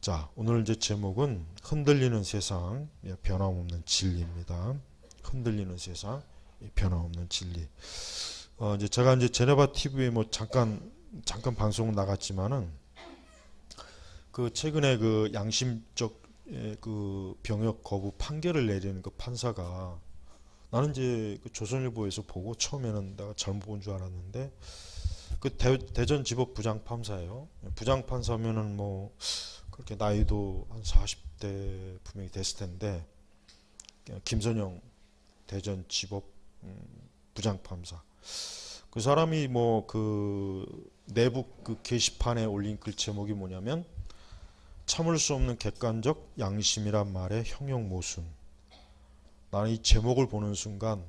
자, 오늘 이제 제목은 흔들리는 세상, 변함없는 진리입니다. 흔들리는 세상, 변함없는 진리. 이제 제가 이제 제네바 TV에 뭐 잠깐 방송 나갔지만은 그 최근에 그 양심적 그 병역 거부 판결을 내리는 그 판사가 나는 이제 그 조선일보에서 보고 처음에는 내가 잘못 본 줄 알았는데 그 대전지법 부장판사예요. 부장판사면은 뭐 그렇게 나이도 한 40대 분명히 됐을 텐데 김선영 대전지법 부장판사 그 사람이 뭐 그 내부 그 게시판에 올린 글 제목이 뭐냐면 참을 수 없는 객관적 양심이란 말의 형용 모순. 나는 이 제목을 보는 순간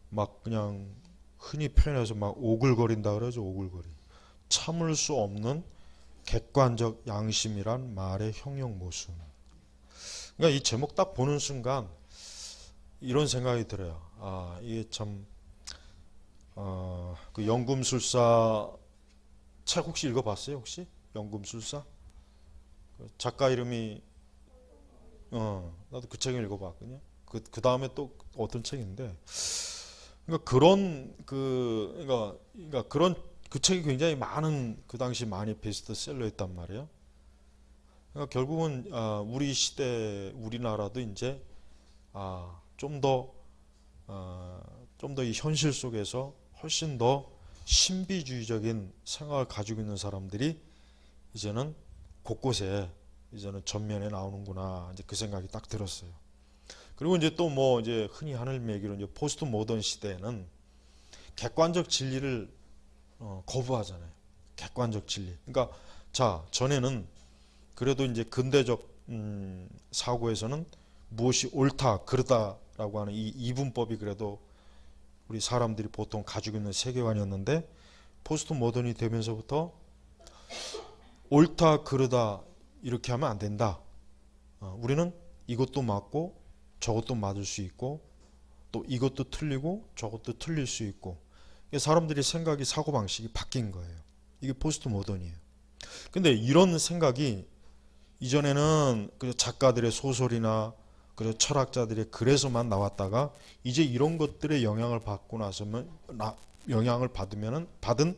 막 그냥 흔히 표현해서 막 오글거린다 그러죠. 오글거리. 참을 수 없는 객관적 양심이란 말의 형용 모순. 그러니까 이 제목 딱 보는 순간 이런 생각이 들어요. 아, 이게 참 그 연금술사 책 혹시 읽어봤어요? 혹시 연금술사? 그 작가 이름이 나도 그 책을 읽어봤거든요. 그 다음에 또 어떤 책인데, 그러니까 그런 그 책이 굉장히 많은 그 당시 많이 베스트셀러였단 말이에요. 그러니까 결국은 우리 시대 우리나라도 이제 좀 더 이 현실 속에서 훨씬 더 신비주의적인 생각을 가지고 있는 사람들이 이제는 곳곳에 이제는 전면에 나오는구나, 이제 그 생각이 딱 들었어요. 그리고 이제 또 뭐 이제 흔히 하는 얘기로 이제 포스트 모던 시대에는 객관적 진리를 거부하잖아요. 객관적 진리. 그러니까 자, 전에는 그래도 이제 근대적 사고에서는 무엇이 옳다, 그르다라고 하는 이 이분법이 그래도 우리 사람들이 보통 가지고 있는 세계관이었는데, 포스트 모던이 되면서부터 옳다, 그르다 이렇게 하면 안 된다. 우리는 이것도 맞고 저것도 맞을 수 있고 또 이것도 틀리고 저것도 틀릴 수 있고, 사람들이 생각이 사고방식이 바뀐 거예요. 이게 포스트 모던이에요. 근데 이런 생각이 이전에는 그 작가들의 소설이나 그 철학자들의 글에서만 나왔다가 이제 이런 것들의 영향을 받고 나서면 영향을 받은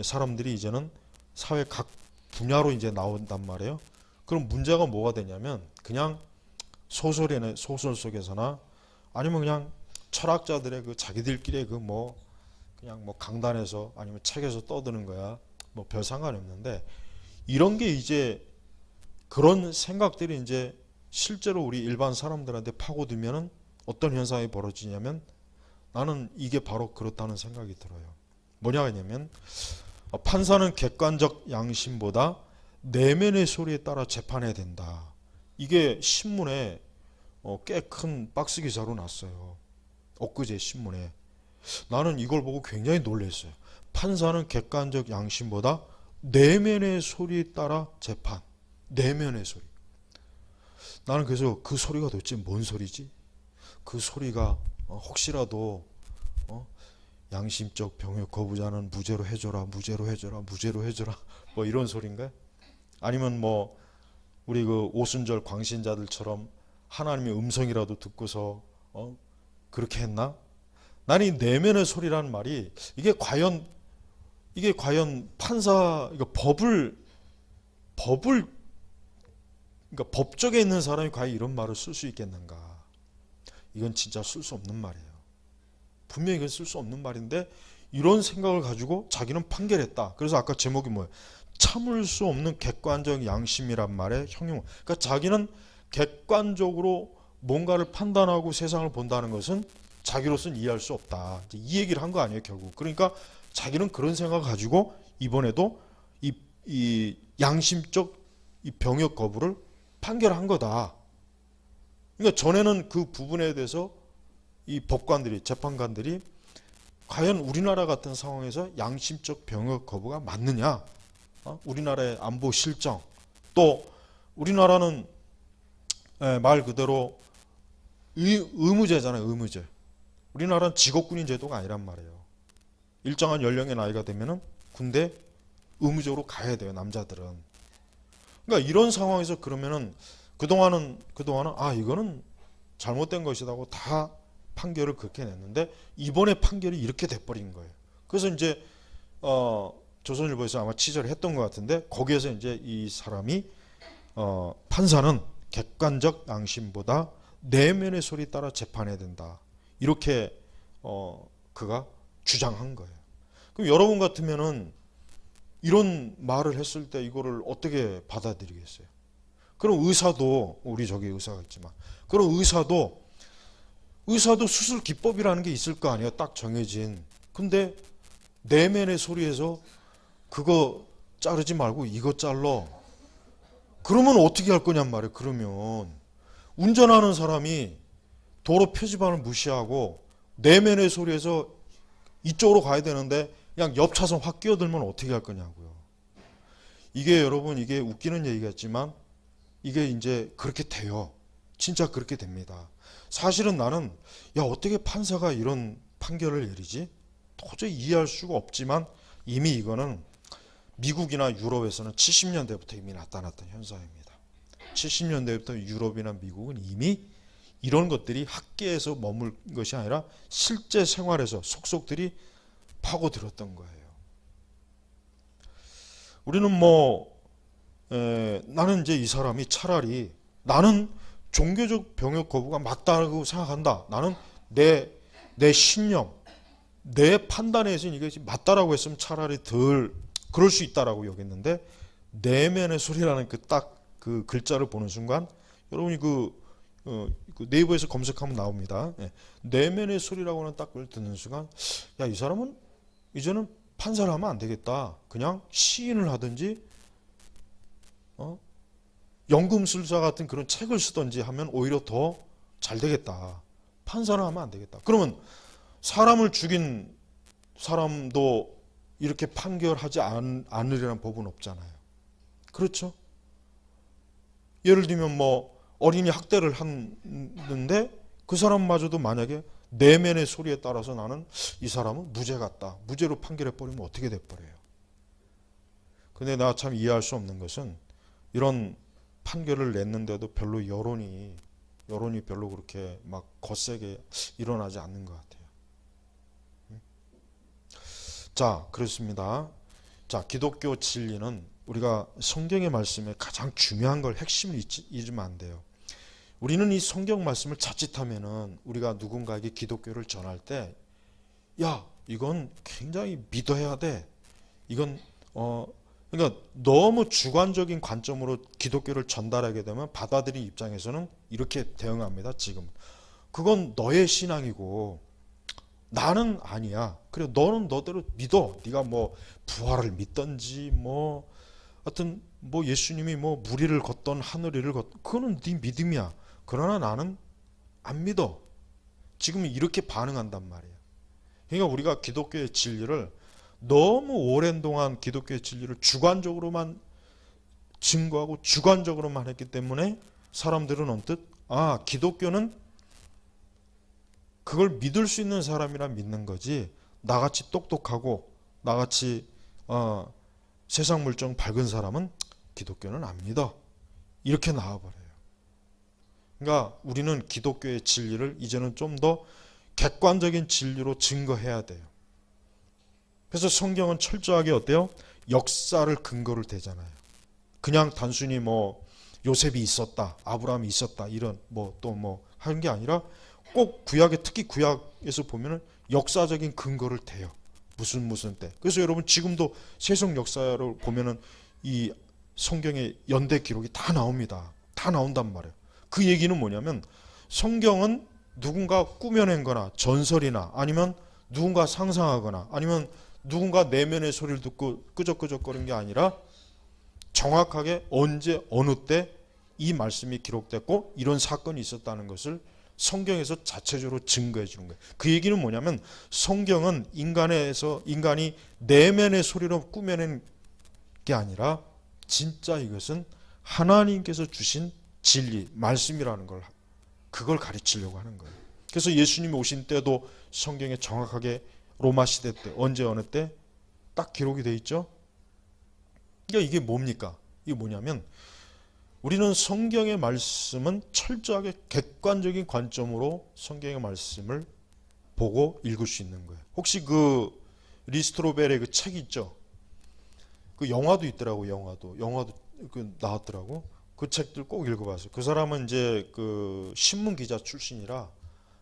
사람들이 이제는 사회 각 분야로 이제 나온단 말이에요. 그럼 문제가 뭐가 되냐면 그냥 소설 속에서나 아니면 그냥 철학자들의 그 자기들끼리의 그 뭐 그냥 뭐 강단에서 아니면 책에서 떠드는 거야. 뭐 별 상관이 없는데, 이런 게 이제 그런 생각들이 이제 실제로 우리 일반 사람들한테 파고들면은 어떤 현상이 벌어지냐면, 나는 이게 바로 그렇다는 생각이 들어요. 뭐냐 하냐면 판사는 객관적 양심보다 내면의 소리에 따라 재판해야 된다. 이게 신문에 꽤 큰 박스 기사로 났어요. 엊그제 신문에. 나는 이걸 보고 굉장히 놀랐어요. 판사는 객관적 양심보다 내면의 소리에 따라 재판. 내면의 소리. 나는 그래서 그 소리가 도대체 뭔 소리지? 그 소리가 혹시라도 양심적 병역 거부자는 무죄로 해줘라, 무죄로 해줘라, 무죄로 해줘라, 뭐 이런 소리인가요? 아니면 뭐 우리 그 오순절 광신자들처럼 하나님의 음성이라도 듣고서 그렇게 했나? 나는 이 내면의 소리라는 말이 이게 과연 판사 이거 법을 그러니까 법적에 있는 사람이 과연 이런 말을 쓸 수 있겠는가? 이건 진짜 쓸 수 없는 말이에요. 분명히 이건 쓸 수 없는 말인데 이런 생각을 가지고 자기는 판결했다. 그래서 아까 제목이 뭐예요? 참을 수 없는 객관적 양심이란 말의 형용. 그러니까 자기는 객관적으로 뭔가를 판단하고 세상을 본다는 것은 자기로서는 이해할 수 없다. 이 얘기를 한 거 아니에요, 결국. 그러니까 자기는 그런 생각을 가지고 이번에도 이 양심적 이 병역 거부를 판결한 거다. 그러니까 전에는 그 부분에 대해서 이 법관들이, 재판관들이 과연 우리나라 같은 상황에서 양심적 병역 거부가 맞느냐? 우리나라의 안보 실정, 또 우리나라는 말 그대로 의무제잖아요, 의무제. 우리나라는 직업군인 제도가 아니란 말이에요. 일정한 연령의 나이가 되면은 군대 의무적으로 가야 돼요, 남자들은. 그러니까 이런 상황에서 그러면은 그동안은 이거는 잘못된 것이라고 다 판결을 그렇게 냈는데 이번에 판결이 이렇게 돼버린 거예요. 그래서 이제 조선일보에서 아마 취재를 했던 것 같은데 거기에서 이제 이 사람이 판사는 객관적 양심보다 내면의 소리 따라 재판해야 된다. 이렇게 그가 주장한 거예요. 그럼 여러분 같으면은 이런 말을 했을 때 이거를 어떻게 받아들이겠어요? 그럼 의사도 우리 저기 의사가 있지만 그럼 의사도 수술 기법이라는 게 있을 거 아니에요. 딱 정해진. 근데 내면의 소리에서 그거 자르지 말고 이거 잘라. 그러면 어떻게 할 거냔 말이에요. 그러면 운전하는 사람이 도로 표지판을 무시하고 내면의 소리에서 이쪽으로 가야 되는데 그냥 옆 차선 확 끼어들면 어떻게 할 거냐고요. 이게 여러분 이게 웃기는 얘기겠지만 이게 이제 그렇게 돼요. 진짜 그렇게 됩니다. 사실은 나는 어떻게 판사가 이런 판결을 내리지? 도저히 이해할 수가 없지만 이미 이거는 미국이나 유럽에서는 70년대부터 이미 나타났던 현상입니다. 70년대부터 유럽이나 미국은 이미 이런 것들이 학계에서 머물 것이 아니라 실제 생활에서 속속들이 파고들었던 거예요. 우리는 나는 이제 이 사람이 차라리 나는 종교적 병역 거부가 맞다고 생각한다. 나는 내 신념, 내 판단에서 이게 맞다라고 했으면 차라리 덜 그럴 수 있다라고 여겼는데 내면의 소리라는 그 글자를 보는 순간 여러분이 그 네이버에서 검색하면 나옵니다. 내면의 소리라고 하는 딱 그걸 듣는 순간 이 사람은 이제는 판사를 하면 안 되겠다. 그냥 시인을 하든지 연금술사 같은 그런 책을 쓰든지 하면 오히려 더 잘 되겠다. 판사를 하면 안 되겠다. 그러면 사람을 죽인 사람도 이렇게 판결하지 않으려는 법은 없잖아요. 그렇죠? 예를 들면 어린이 학대를 했는데 그 사람마저도 만약에 내면의 소리에 따라서 나는 이 사람은 무죄 같다. 무죄로 판결해버리면 어떻게 돼버려요? 근데 나 참 이해할 수 없는 것은 이런 판결을 냈는데도 별로 여론이 별로 그렇게 막 거세게 일어나지 않는 것 같아요. 자, 그렇습니다. 자, 기독교 진리는 우리가 성경의 말씀에 가장 중요한 걸 핵심을 잊으면 안 돼요. 우리는 이 성경 말씀을 자칫하면은 우리가 누군가에게 기독교를 전할 때, 이건 굉장히 믿어야 돼. 이건 그러니까 너무 주관적인 관점으로 기독교를 전달하게 되면 받아들인 입장에서는 이렇게 대응합니다. 지금 그건 너의 신앙이고 나는 아니야. 그래 너는 너대로 믿어. 네가 부활을 믿던지 하여튼 예수님이 무리를 걷던 하늘을 걷던 그거는 네 믿음이야. 그러나 나는 안 믿어. 지금 이렇게 반응한단 말이에요. 그러니까 우리가 기독교의 진리를 너무 오랜 동안 기독교의 진리를 주관적으로만 증거하고 주관적으로만 했기 때문에 사람들은 언뜻 기독교는 그걸 믿을 수 있는 사람이라 믿는 거지 나같이 똑똑하고 나같이 세상 물정 밝은 사람은 기독교는 안 믿어. 이렇게 나와버려요. 그러니까 우리는 기독교의 진리를 이제는 좀 더 객관적인 진리로 증거해야 돼요. 그래서 성경은 철저하게 어때요? 역사를 근거를 대잖아요. 그냥 단순히 요셉이 있었다, 아브라함이 있었다 이런 하는 게 아니라 꼭 구약에 특히 구약에서 보면은 역사적인 근거를 대요. 무슨 때. 그래서 여러분 지금도 세속 역사를 보면은 이 성경의 연대 기록이 다 나옵니다. 다 나온단 말이에요. 그 얘기는 뭐냐면 성경은 누군가 꾸며낸 거나 전설이나 아니면 누군가 상상하거나 아니면 누군가 내면의 소리를 듣고 끄적끄적거리는 게 아니라 정확하게 언제 어느 때 이 말씀이 기록됐고 이런 사건이 있었다는 것을 성경에서 자체적으로 증거해 주는 거예요. 그 얘기는 뭐냐면 성경은 인간이 내면의 소리로 꾸며낸 게 아니라 진짜 이것은 하나님께서 주신 진리, 말씀이라는 그걸 가르치려고 하는 거예요. 그래서 예수님이 오신 때도 성경에 정확하게 로마 시대 때 언제 어느 때 딱 기록이 돼 있죠. 그러니까 이게 뭡니까? 이게 뭐냐면 우리는 성경의 말씀은 철저하게 객관적인 관점으로 성경의 말씀을 보고 읽을 수 있는 거예요. 혹시 그 리스트로벨의 그 책 있죠? 그 영화도 있더라고. 영화도 그 나왔더라고. 그 책들 꼭 읽어봤어요. 그 사람은 이제 그 신문 기자 출신이라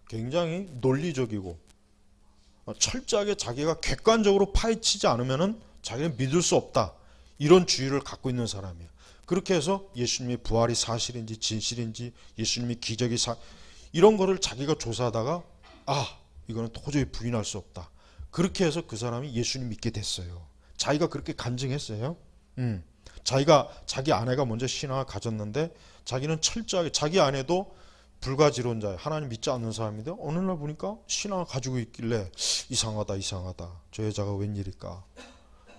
굉장히 논리적이고 철저하게 자기가 객관적으로 파헤치지 않으면은 자기는 믿을 수 없다, 이런 주의를 갖고 있는 사람이에요. 그렇게 해서 예수님의 부활이 사실인지 진실인지, 예수님이 기적이 이런 거를 자기가 조사하다가 이거는 도저히 부인할 수 없다, 그렇게 해서 그 사람이 예수님 믿게 됐어요. 자기가 그렇게 간증했어요. 자기가, 자기 아내가 먼저 신앙을 가졌는데 자기는 철저하게, 자기 아내도 불가지론자예요. 하나님 믿지 않는 사람인데 어느 날 보니까 신앙을 가지고 있길래 이상하다, 저 여자가 웬일일까.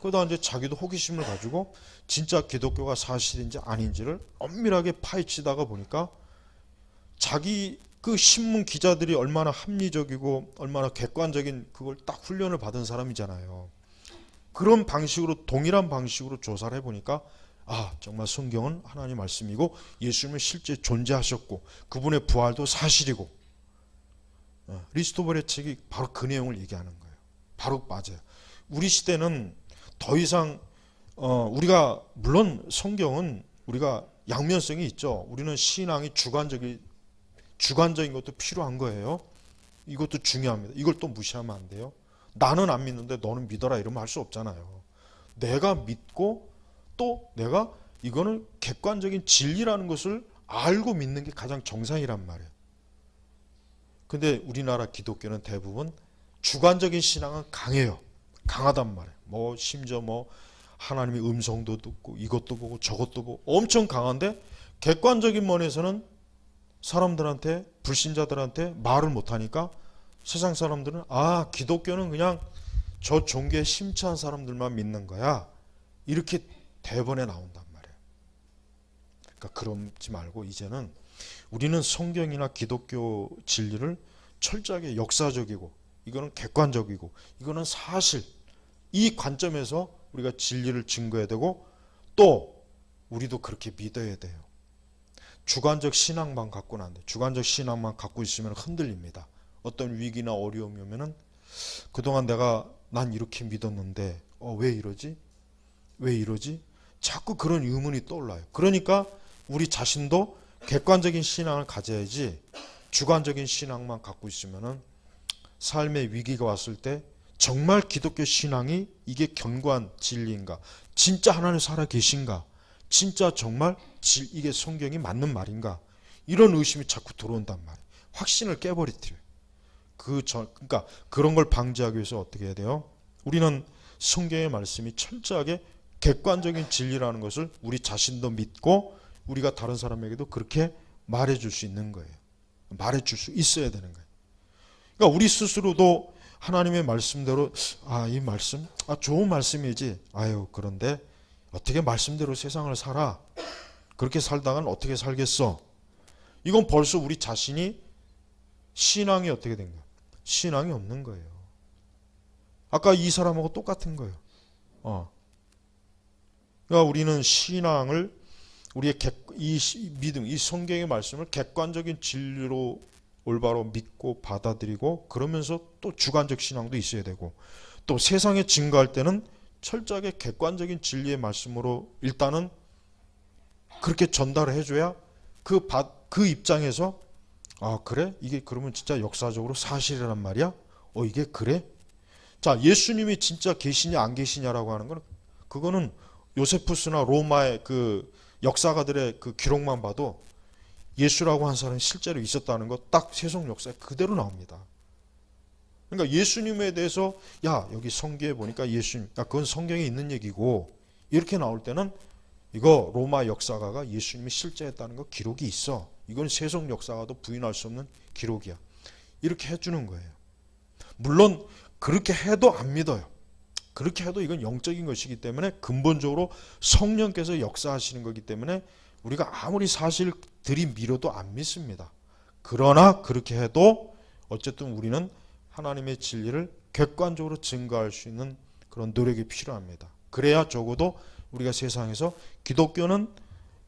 그러다 이제 자기도 호기심을 가지고 진짜 기독교가 사실인지 아닌지를 엄밀하게 파헤치다가 보니까 자기 그 신문 기자들이 얼마나 합리적이고 얼마나 객관적인 그걸 딱 훈련을 받은 사람이잖아요. 그런 방식으로, 동일한 방식으로 조사를 해보니까 정말 성경은 하나님 말씀이고 예수님은 실제 존재하셨고 그분의 부활도 사실이고, 리스토벌의 책이 바로 그 내용을 얘기하는 거예요. 바로 맞아요. 우리 시대는 더 이상 우리가, 물론 성경은 우리가 양면성이 있죠. 우리는 신앙이 주관적인 것도 필요한 거예요. 이것도 중요합니다. 이걸 또 무시하면 안 돼요. 나는 안 믿는데 너는 믿어라 이러면 할 수 없잖아요. 내가 믿고 또 내가 이거는 객관적인 진리라는 것을 알고 믿는 게 가장 정상이란 말이에요. 근데 우리나라 기독교는 대부분 주관적인 신앙은 강해요. 강하단 말이에요. 심지어 하나님의 음성도 듣고 이것도 보고 저것도 보고 엄청 강한데, 객관적인 면에서는 사람들한테, 불신자들한테 말을 못하니까 세상 사람들은 기독교는 그냥 저 종교에 심취한 사람들만 믿는 거야, 이렇게 대번에 나온단 말이에요. 그러니까 그러지 말고 이제는 우리는 성경이나 기독교 진리를 철저하게 역사적이고 이거는 객관적이고 이거는 사실, 이 관점에서 우리가 진리를 증거해야 되고, 또 우리도 그렇게 믿어야 돼요. 주관적 신앙만 갖고는 안 돼요. 주관적 신앙만 갖고 있으면 흔들립니다. 어떤 위기나 어려움이 오면은 그동안 난 이렇게 믿었는데 왜 이러지? 자꾸 그런 의문이 떠올라요. 그러니까 우리 자신도 객관적인 신앙을 가져야지, 주관적인 신앙만 갖고 있으면은 삶의 위기가 왔을 때 정말 기독교 신앙이 이게 견고한 진리인가, 진짜 하나님 살아 계신가, 진짜 정말 이게 성경이 맞는 말인가, 이런 의심이 자꾸 들어온단 말이에요. 확신을 깨버리더래요. 그러니까 그런 걸 방지하기 위해서 어떻게 해야 돼요? 우리는 성경의 말씀이 철저하게 객관적인 진리라는 것을 우리 자신도 믿고 우리가 다른 사람에게도 그렇게 말해줄 수 있는 거예요. 말해줄 수 있어야 되는 거예요. 그러니까 우리 스스로도 하나님의 말씀대로 이 말씀 좋은 말씀이지, 그런데 어떻게 말씀대로 세상을 살아, 그렇게 살다가는 어떻게 살겠어, 이건 벌써 우리 자신이 신앙이 어떻게 된 거야? 신앙이 없는 거예요. 아까 이 사람하고 똑같은 거예요. 그러니까 우리는 신앙을, 우리의 믿음, 이 성경의 말씀을 객관적인 진리로 올바로 믿고 받아들이고, 그러면서 또 주관적 신앙도 있어야 되고, 또 세상에 증거할 때는 철저하게 객관적인 진리의 말씀으로 일단은 그렇게 전달을 해줘야 그 입장에서 그래? 이게 그러면 진짜 역사적으로 사실이란 말이야? 이게 그래? 자, 예수님이 진짜 계시냐 안 계시냐라고 하는 건, 그거는 요세푸스나 로마의 그 역사가들의 그 기록만 봐도 예수라고 한 사람이 실제로 있었다는 거 딱 세속 역사에 그대로 나옵니다. 그러니까 예수님에 대해서 여기 성경에 보니까 예수님, 그건 성경에 있는 얘기고, 이렇게 나올 때는 이거 로마 역사가가 예수님이 실제 했다는 거 기록이 있어. 이건 세속 역사가도 부인할 수 없는 기록이야. 이렇게 해주는 거예요. 물론 그렇게 해도 안 믿어요. 그렇게 해도 이건 영적인 것이기 때문에, 근본적으로 성령께서 역사하시는 거기 때문에 우리가 아무리 사실 들이밀어도 안 믿습니다. 그러나 그렇게 해도 어쨌든 우리는 하나님의 진리를 객관적으로 증거할 수 있는 그런 노력이 필요합니다. 그래야 적어도 우리가 세상에서 기독교는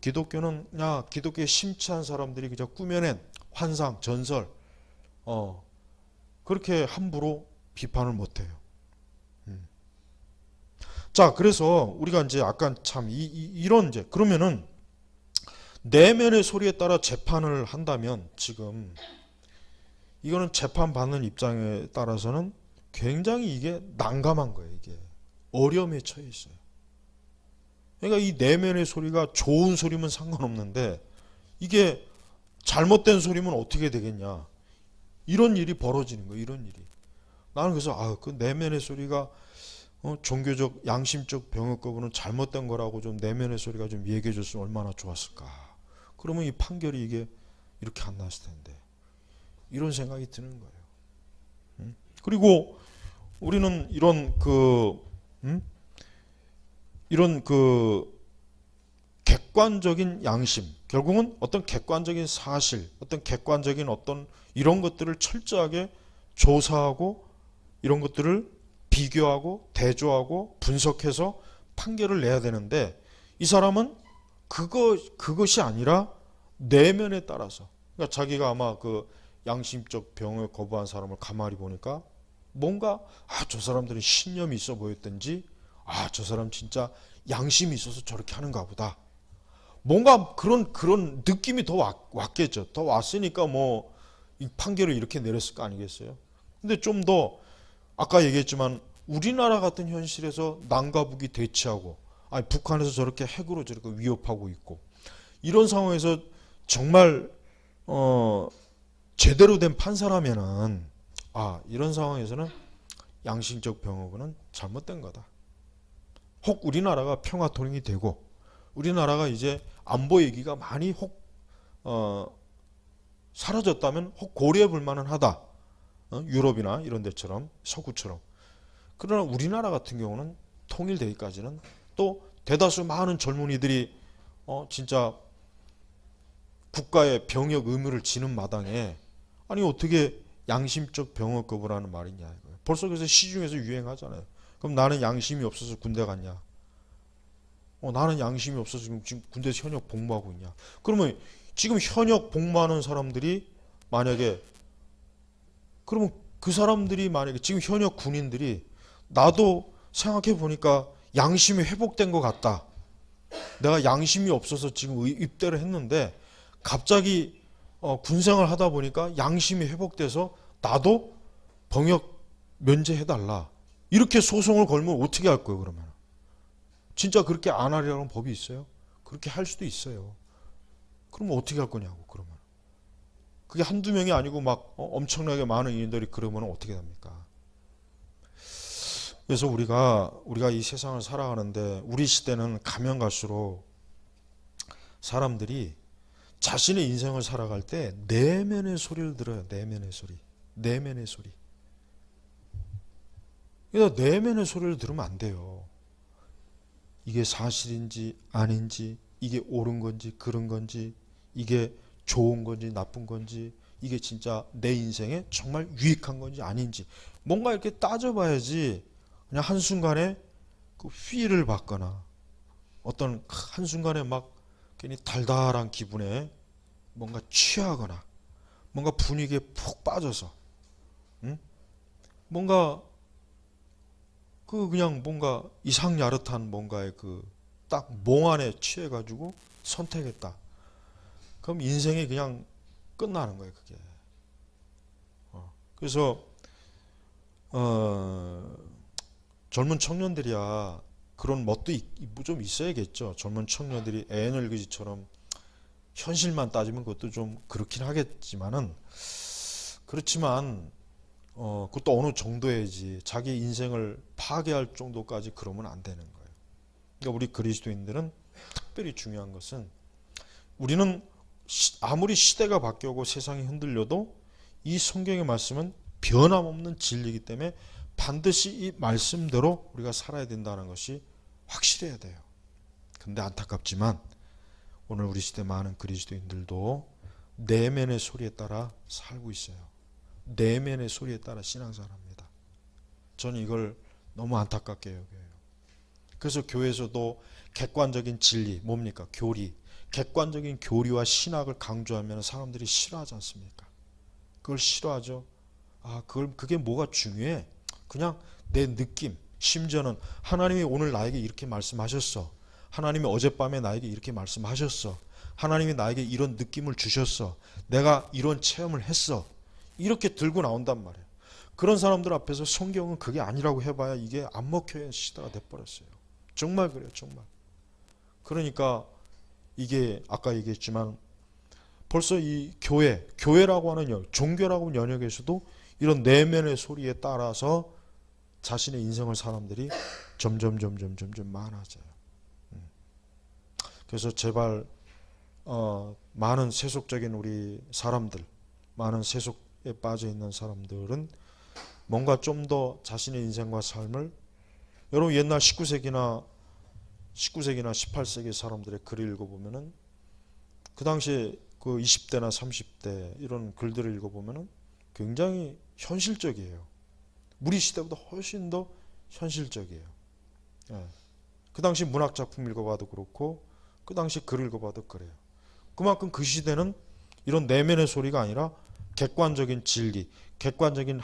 기독교는 그냥 기독교에 심취한 사람들이 그저 꾸며낸 환상, 전설, 그렇게 함부로 비판을 못해요. 자, 그래서 우리가 이제 아까 참 이런 이제 그러면은 내면의 소리에 따라 재판을 한다면 지금 이거는 재판받는 입장에 따라서는 굉장히 이게 난감한 거예요. 이게 어려움에 처해 있어요. 그러니까 이 내면의 소리가 좋은 소리면 상관없는데 이게 잘못된 소리면 어떻게 되겠냐. 이런 일이 벌어지는 거예요. 이런 일이. 나는 그래서 그 내면의 소리가 종교적 양심적 병역 거부는 잘못된 거라고 좀 내면의 소리가 좀 얘기해 줬으면 얼마나 좋았을까. 그러면 이 판결이 이게 이렇게 안 났을 텐데. 이런 생각이 드는 거예요. 그리고 우리는 이런 객관적인 양심, 결국은 어떤 객관적인 사실, 어떤 객관적인 어떤 이런 것들을 철저하게 조사하고 이런 것들을 비교하고 대조하고 분석해서 판결을 내야 되는데 이 사람은 그것이 아니라 내면에 따라서 그러니까 자기가 아마 그 양심적 병을 거부한 사람을 가만히 보니까 뭔가 저 사람들은 신념이 있어 보였든지 저 사람 진짜 양심이 있어서 저렇게 하는가 보다. 뭔가 그런 느낌이 더 왔겠죠. 더 왔으니까 뭐 이 판결을 이렇게 내렸을 거 아니겠어요? 근데 좀 더 아까 얘기했지만 우리나라 같은 현실에서 남과 북이 대치하고 북한에서 저렇게 핵으로 저렇게 위협하고 있고 이런 상황에서 정말 제대로 된 판사라면은 이런 상황에서는 양심적 병역은 잘못된 거다. 혹 우리나라가 평화 통일이 되고 우리나라가 이제 안보 얘기가 많이 혹 사라졌다면 혹 고려해 볼 만은 하다. 유럽이나 이런 데처럼 서구처럼. 그러나 우리나라 같은 경우는 통일되기까지는 또 대다수 많은 젊은이들이 진짜 국가의 병역 의무를 지는 마당에 어떻게 양심적 병역 거부라는 말이냐 이거예요. 벌써 그래서 시중에서 유행하잖아요. 그럼 나는 양심이 없어서 군대 갔냐? 나는 양심이 없어서 지금 군대에서 현역 복무하고 있냐? 그러면 지금 현역 복무하는 사람들이 만약에 그러면 그 사람들이 만약에 지금 현역 군인들이 나도 생각해 보니까 양심이 회복된 것 같다. 내가 양심이 없어서 지금 입대를 했는데 갑자기 군생활 하다 보니까 양심이 회복돼서 나도 병역 면제해달라. 이렇게 소송을 걸면 어떻게 할 거예요, 그러면? 진짜 그렇게 안 하려는 법이 있어요? 그렇게 할 수도 있어요. 그러면 어떻게 할 거냐고, 그러면. 그게 한두 명이 아니고 막 엄청나게 많은 인들이 그러면 어떻게 됩니까? 그래서 우리가 이 세상을 살아가는데 우리 시대는 가면 갈수록 사람들이 자신의 인생을 살아갈 때 내면의 소리를 들어요. 내면의 소리. 내면의 소리. 그러니까 내면의 소리를 들으면 안 돼요. 이게 사실인지 아닌지, 이게 옳은 건지 그런 건지, 이게 좋은 건지 나쁜 건지, 이게 진짜 내 인생에 정말 유익한 건지 아닌지 뭔가 이렇게 따져봐야지 그냥 한순간에 그 휘를 받거나 어떤 한순간에 막 괜히 달달한 기분에 뭔가 취하거나 뭔가 분위기에 푹 빠져서 뭔가 그냥 뭔가 이상야릇한 뭔가의 딱 몽환에 취해가지고 선택했다. 그럼 인생이 그냥 끝나는 거예요, 그게. 그래서 젊은 청년들이야 그런 멋도 좀 있어야겠죠. 젊은 청년들이 에너지처럼 현실만 따지면 그것도 좀 그렇긴 하겠지만은 그렇지만 그것도 어느 정도야지 자기 인생을 파괴할 정도까지 그러면 안 되는 거예요. 그러니까 우리 그리스도인들은 특별히 중요한 것은 우리는 아무리 시대가 바뀌고 세상이 흔들려도 이 성경의 말씀은 변함없는 진리이기 때문에 반드시 이 말씀대로 우리가 살아야 된다는 것이 확실해야 돼요. 근데 안타깝지만 오늘 우리 시대 많은 그리스도인들도 내면의 소리에 따라 살고 있어요. 내면의 소리에 따라 신앙생활합니다. 저는 이걸 너무 안타깝게 여겨요. 그래서 교회에서도 객관적인 진리, 뭡니까? 교리, 객관적인 교리와 신학을 강조하면 사람들이 싫어하지 않습니까? 그걸 싫어하죠. 그게 뭐가 중요해? 그냥 내 느낌, 심지어는 하나님이 오늘 나에게 이렇게 말씀하셨어. 하나님이 어젯밤에 나에게 이렇게 말씀하셨어. 하나님이 나에게 이런 느낌을 주셨어. 내가 이런 체험을 했어. 이렇게 들고 나온단 말이에요. 그런 사람들 앞에서 성경은 그게 아니라고 해봐야 이게 안 먹혀야 시대가 돼버렸어요. 정말 그래요, 정말. 그러니까 이게 아까 얘기했지만 벌써 이 교회라고 하는 종교라고 하는 영역에서도 이런 내면의 소리에 따라서 자신의 인생을 사람들이 점점 많아져요. 그래서 제발 많은 세속적인 우리 사람들, 많은 세속에 빠져 있는 사람들은 뭔가 좀 더 자신의 인생과 삶을, 여러분 옛날 19세기나 18세기 사람들의 글을 읽어보면은 그 당시에 그 20대나 30대 이런 글들을 읽어보면은 굉장히 현실적이에요. 우리 시대보다 훨씬 더 현실적이에요. 예. 그 당시 문학 작품 읽어봐도 그렇고 그 당시 글 읽어봐도 그래요. 그만큼 그 시대는 이런 내면의 소리가 아니라 객관적인 진리, 객관적인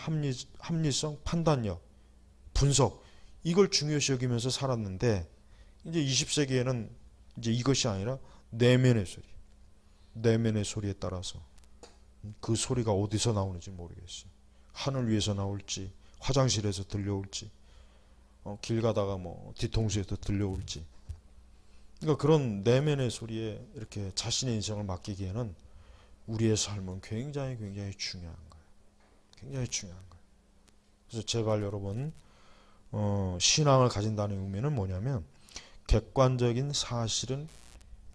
합리성, 판단력, 분석, 이걸 중요시 여기면서 살았는데 이제 20세기에는 이제 이것이 아니라 내면의 소리, 내면의 소리에 따라서 그 소리가 어디서 나오는지 모르겠어요. 하늘 위에서 나올지, 화장실에서 들려올지, 길 가다가 뭐 뒤통수에서 들려올지. 그러니까 그런 내면의 소리에 이렇게 자신의 인생을 맡기기에는 우리의 삶은 굉장히 중요한 거예요. 굉장히 중요한 거예요. 그래서 제발 여러분 신앙을 가진다는 의미는 뭐냐면 객관적인 사실은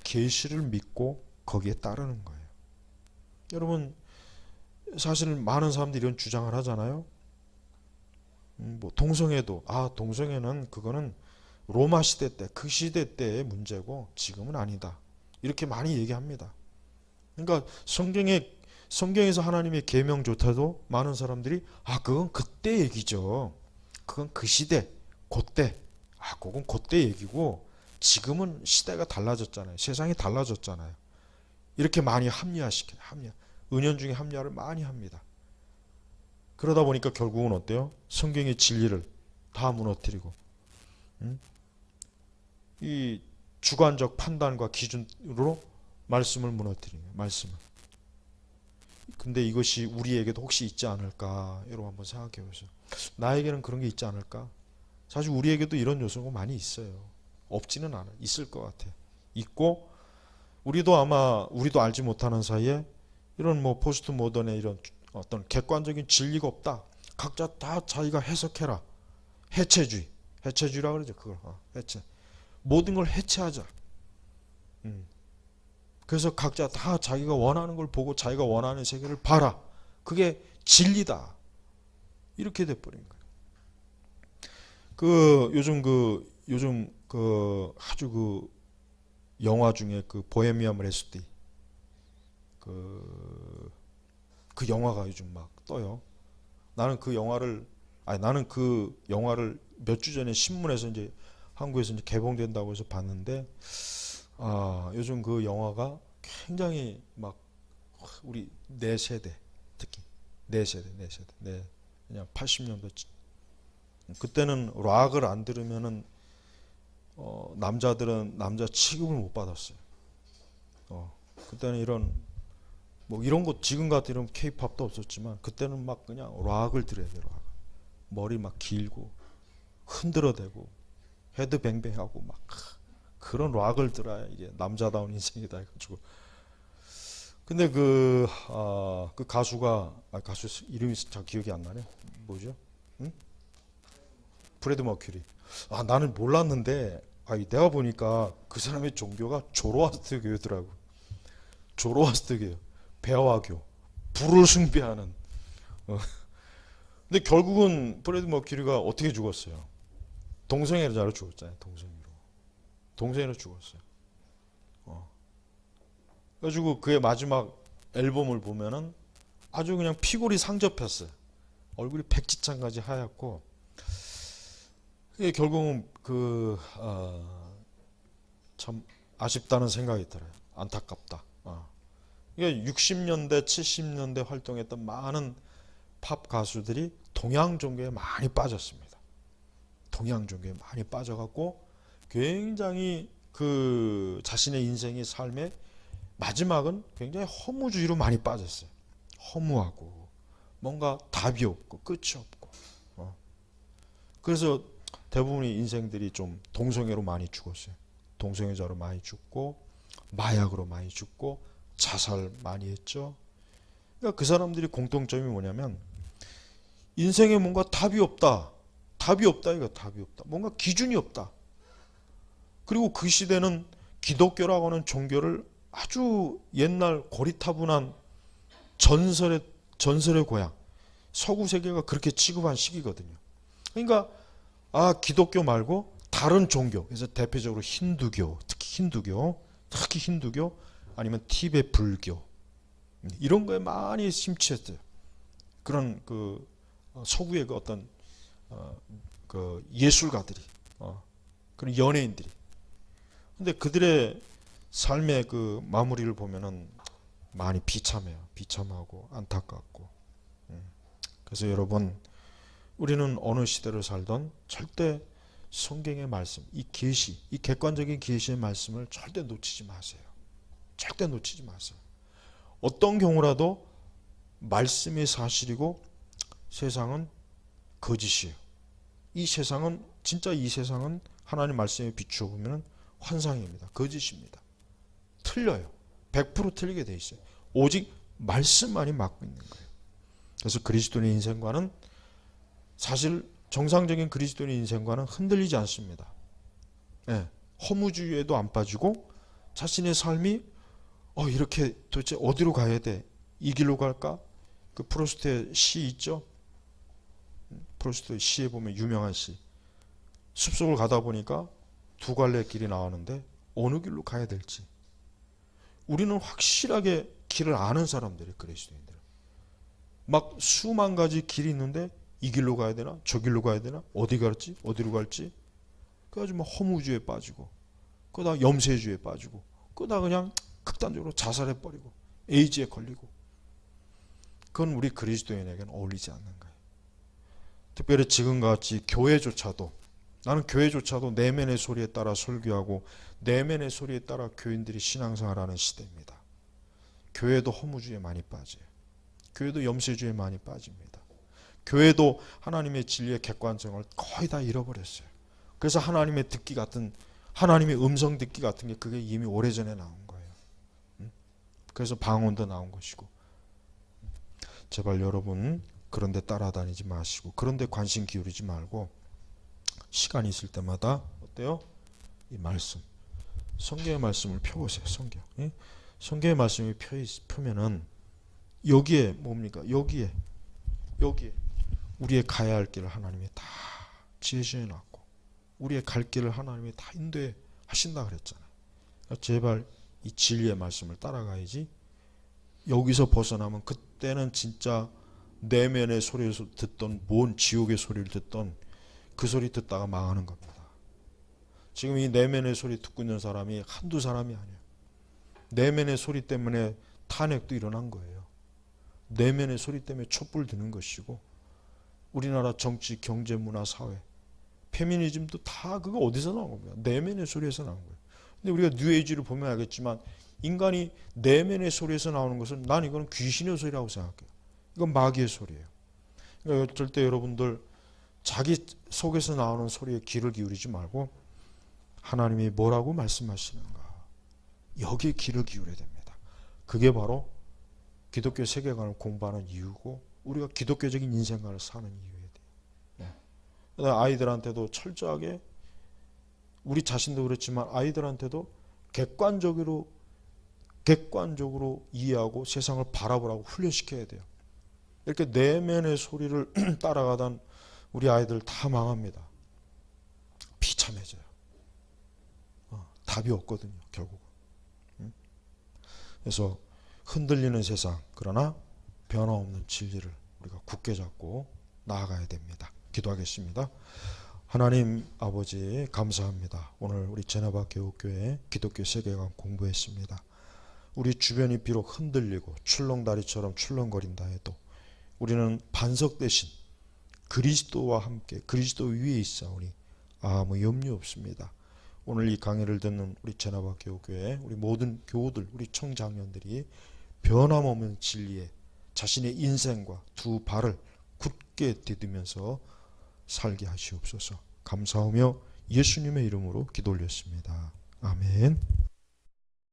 계시를 믿고 거기에 따르는 거예요. 여러분 사실 많은 사람들이 이런 주장을 하잖아요. 뭐 동성애도 동성애는 그거는 로마 시대 때 그 시대 때의 문제고 지금은 아니다. 이렇게 많이 얘기합니다. 그러니까 성경에서 하나님의 계명조차도 많은 사람들이 그건 그때 얘기죠. 그건 그 시대, 그때. 그건 그때 얘기고 지금은 시대가 달라졌잖아요. 세상이 달라졌잖아요. 이렇게 많이 합리화시켜요. 은연중에 합리화를 많이 합니다. 그러다 보니까 결국은 어때요? 성경의 진리를 다 무너뜨리고 이 주관적 판단과 기준으로 말씀을 무너뜨리는 거예요. 말씀을. 근데 이것이 우리에게도 혹시 있지 않을까? 여러분 한번 생각해 보세요. 나에게는 그런 게 있지 않을까? 사실 우리에게도 이런 요소가 많이 있어요. 없지는 않아요. 있을 것 같아요. 있고 우리도 알지 못하는 사이에 이런 뭐 포스트 모던의 이런 어떤 객관적인 진리가 없다. 각자 다 자기가 해석해라. 해체주의라 그러죠. 그걸 해체. 모든 걸 해체하자. 그래서 각자 다 자기가 원하는 걸 보고 자기가 원하는 세계를 봐라. 그게 진리다. 이렇게 돼버린 거예요. 요즘 아주 그 영화 중에 그 보헤미안 랩소디 그 영화가 요즘 막 떠요. 나는 그 영화를 몇 주 전에 신문에서 이제 한국에서 이제 개봉된다고 해서 봤는데 요즘 그 영화가 굉장히 막 우리 내 세대 특히 내 세대 그냥 80년대 그때는 락을 안 들으면은 남자들은 남자 취급을 못 받았어요. 그때는 이런 거 지금 같은 이런 케이팝도 없었지만 그때는 막 그냥 락을 들어야 돼요. 락. 머리 막 길고 흔들어대고 헤드뱅뱅하고 막 그런 락을 들어야 이게 남자다운 인생이다 해가지고. 근데 그 가수가 가수 이름이 잘 기억이 안 나네. 뭐죠? 응? 프레드 머큐리. 나는 몰랐는데 내가 보니까 그 사람의 종교가 조로아스터교더라고. 조로아스터교, 배화교, 불을 숭배하는. 근데 결국은 프레드 머큐리가 어떻게 죽었어요? 동성애자로 죽었잖아요. 동성애로 죽었어요. 그래가지고 그의 마지막 앨범을 보면은 아주 그냥 피골이 상접했어요. 얼굴이 백지장까지 하얗고. 결국은 참 아쉽다는 생각이 들어요. 안타깝다. 이게 60년대, 70년대 활동했던 많은 팝 가수들이 동양 종교에 많이 빠졌습니다. 동양 종교에 많이 빠져갖고 굉장히 그 자신의 인생의 삶의 마지막은 굉장히 허무주의로 많이 빠졌어요. 허무하고 뭔가 답이 없고 끝이 없고. 그래서 대부분의 인생들이 좀 동성애로 많이 죽었어요. 동성애자로 많이 죽고 마약으로 많이 죽고 자살 많이 했죠. 그러니까 그 사람들이 공통점이 뭐냐면 인생에 뭔가 답이 없다. 답이 없다. 이거 답이 없다. 뭔가 기준이 없다. 그리고 그 시대는 기독교라고 하는 종교를 아주 옛날 고리타분한 전설의 고향, 서구 세계가 그렇게 취급한 시기거든요. 그러니까 기독교 말고 다른 종교, 그래서 대표적으로 힌두교, 특히 힌두교 아니면 티베트 불교 이런 거에 많이 심취했어요. 그런 그 서구의 그 어떤 그 예술가들이, 그런 연예인들이. 근데 그들의 삶의 그 마무리를 보면은 많이 비참해요. 비참하고 안타깝고. 그래서 여러분, 우리는 어느 시대를 살던 절대 성경의 말씀, 이 계시, 이 객관적인 계시의 말씀을 절대 놓치지 마세요. 절대 놓치지 마세요. 어떤 경우라도 말씀이 사실이고 세상은 거짓이에요. 이 세상은 진짜 이 세상은 하나님 말씀에 비추어 보면 환상입니다. 거짓입니다. 틀려요. 100% 틀리게 돼 있어요. 오직 말씀만이 막고 있는 거예요. 그래서 그리스도인의 인생과는 사실 정상적인 그리스도인의 인생과는 흔들리지 않습니다. 허무주의에도 안 빠지고 자신의 삶이 이렇게 도대체 어디로 가야 돼? 이 길로 갈까? 그 프로스트의 시 있죠? 프로스트의 시에 보면 유명한 시. 숲속을 가다 보니까 두 갈래 길이 나오는데 어느 길로 가야 될지. 우리는 확실하게 길을 아는 사람들이 그리스도인들. 막 수만 가지 길이 있는데 이 길로 가야 되나? 저 길로 가야 되나? 어디 갈지? 어디로 갈지? 그래가지고 막 허무주의에 빠지고 그러다 염세주의에 빠지고 그러다 그냥 극단적으로 자살해버리고 에이즈에 걸리고. 그건 우리 그리스도인에게는 어울리지 않는 거예요. 특별히 지금같이 교회조차도, 나는 교회조차도 내면의 소리에 따라 설교하고 내면의 소리에 따라 교인들이 신앙생활하는 시대입니다. 교회도 허무주의에 많이 빠져요. 교회도 염세주의에 많이 빠집니다. 교회도 하나님의 진리의 객관성을 거의 다 잃어버렸어요. 그래서 하나님의 듣기 같은, 하나님의 음성 듣기 같은 게 그게 이미 오래전에 나온 거예요. 그래서 방언도 나온 것이고. 제발 여러분 그런 데 따라다니지 마시고 그런 데 관심 기울이지 말고 시간이 있을 때마다 어때요? 이 말씀, 성경의 말씀을 펴보세요. 성경. 성경의 말씀이 펴면은 여기에 뭡니까? 여기에 우리의 가야 할 길을 하나님이 다 제시해 놨고 우리의 갈 길을 하나님이 다 인도해 하신다 그랬잖아요. 그러니까 제발 이 진리의 말씀을 따라가야지. 여기서 벗어나면 그때는 진짜 내면의 소리에서 듣던 뭔 지옥의 소리를 듣던 그 소리 듣다가 망하는 겁니다. 지금 이 내면의 소리 듣고 있는 사람이 한두 사람이 아니에요. 내면의 소리 때문에 탄핵도 일어난 거예요. 내면의 소리 때문에 촛불 드는 것이고 우리나라 정치, 경제, 문화, 사회, 페미니즘도 다 그거 어디서 나온 겁니까? 내면의 소리에서 나온 거예요. 근데 우리가 뉴에이지를 보면 알겠지만 인간이 내면의 소리에서 나오는 것은 난 이거는 귀신의 소리라고 생각해요. 이건 마귀의 소리예요. 그러니까 절대 여러분들 자기 속에서 나오는 소리에 귀를 기울이지 말고 하나님이 뭐라고 말씀하시는가 여기에 귀를 기울여야 됩니다. 그게 바로 기독교 세계관을 공부하는 이유고 우리가 기독교적인 인생관을 사는 이유에 대해요. 아이들한테도 철저하게 우리 자신도 그렇지만 아이들한테도 객관적으로 이해하고 세상을 바라보라고 훈련시켜야 돼요. 이렇게 내면의 소리를 따라가던 우리 아이들 다 망합니다. 비참해져요. 답이 없거든요, 결국은. 그래서 흔들리는 세상, 그러나 변화없는 진리를 우리가 굳게 잡고 나아가야 됩니다. 기도하겠습니다. 하나님 아버지 감사합니다. 오늘 우리 제네바 교육교회 기독교 세계관 공부했습니다. 우리 주변이 비록 흔들리고 출렁다리처럼 출렁거린다 해도 우리는 반석 대신 그리스도와 함께 그리스도 위에 있사오니 아무 염려 없습니다. 오늘 이 강의를 듣는 우리 제나바교회 우리 모든 교우들 우리 청장년들이 변함없는 진리에 자신의 인생과 두 발을 굳게 디디면서 살게 하시옵소서. 감사하며 예수님의 이름으로 기도 올렸습니다. 아멘.